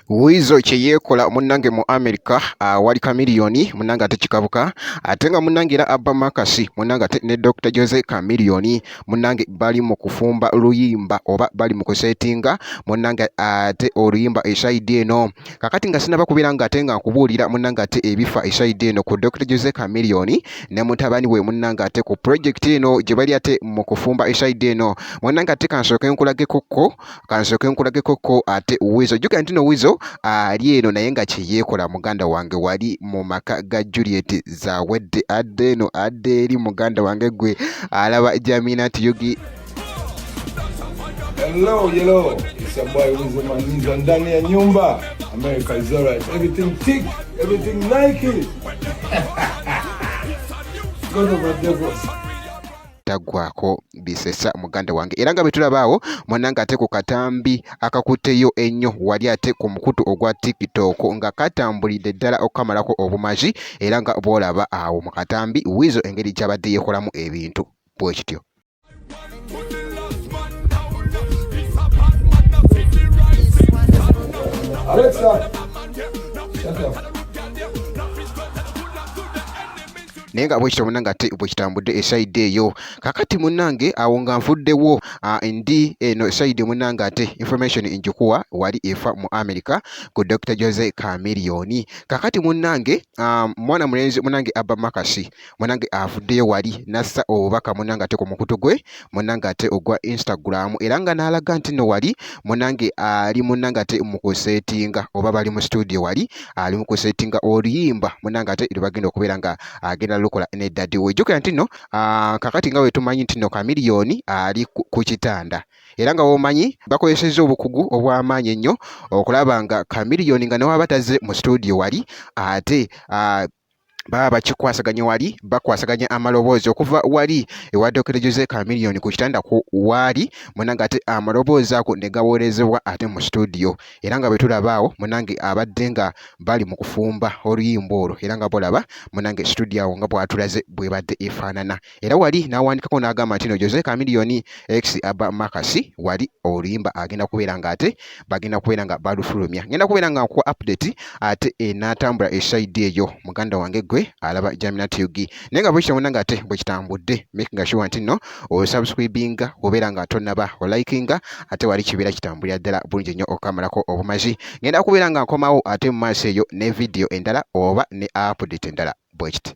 Wizo kyeyekola munnange mu America wali Chameleone munnange ate kikabuka ate nga munnange era Abba Makasi munnange ate ne Dr. Jose Chameleone munnange bali mu kufumba luyimba oba bali mu kusetinga munnange ate oluyimba eside eno kakati nga sinaba kubeera nga ate nga nkubuulira munnange ate ebifa eside eno ku Dr. Jose Chameleone ne mutabani we munnange ate ku project eno gye bali ate mu kufumba eside eno munnange ate kansooke nkulage kokko ate Wizo jjuka nti no Wizo ali eno naye nga kyeyeekola muganda wange wali mu maka ga Juliet zawedde adde eno adde eri muganda wange gwe alaba Jamina Tiyugi. Hello, it's your boy Wizo Maniza ndani ya nyumba. America is alright. Everything tick, everything Nike. God of the devil. Tagwako bisesa muganda wange era nga betulabaawo mwananga ate ku katambi akakutteyo ennyo wali ate ku mukutu ogwa TikTok nga katambulidde ddala okukamalako obumazi era nga bwolaba awo mu katambi Wizo engeri kyabadde yeekolamu ebintu bwe kityo. Alexa, shut up. Naye nga bwekityo munnange ate bwe kitambudde esayidi eyo kakati munnange awo nga nvuddewo ndi eno esayidi munnange ate information njikuwa wali efa mu America ku Dr. Jose Chameleone kakati munnange mwana mulenzi munnange Abba Makasi munnange avuddeyo wali nassa obubaka munnange ate ku mukutu gwe munnange ate ogwa Instagram era nga n'alaga nti no wali munnange ali munnange ate mu kusetinga oba bali mu studio wali ali mu kusetinga oluyimba munnange ate lubagenda okubeera nga agenda lukola ne daddy we jjuka nti no kakati nga wetumanyi nti no Chameleone ali ku kitanda era nga womanyi bakozesezza obukugu obw'amaanyi ennyo okulaba nga Chameleone nga newaba tazze mu studio wali ate baba bakikwasaganya wali bakwasaganya amaloboozi okuva wali ewa Dr. Jose Chameleone ku kitanda ku wali munnange ate amaloboozi ako ne gawoolezebwa ate mu studio era nga betulabaawo munnange abadde nga bali mu kufumba oluyimba olwo era nga bolaba munnange studio awo nga bwatulaze bwebadde efaanana era wali n'awandikako n'agamba nti no Jose Chameleone ex Abba Makasi wali oluyimba agenda kubeera nga ate bagenda kubeera nga balufulumya ngenda kubeera nga nkuwa update ate n'atambula esayidi eyo muganda wange gwe alaba Jamina Tiyugi naye nga bwekityo munnange ate bwe kitambudde making sure nti no osubscribinga obeera nga tonnaba olikinga ate wali kibeera kitambulira ddala bulungi nnyo okamalako obumazi ngenda kubeera nga nkomawo ate mu maaso eyo ne video endala oba ne update endala bwe kiti.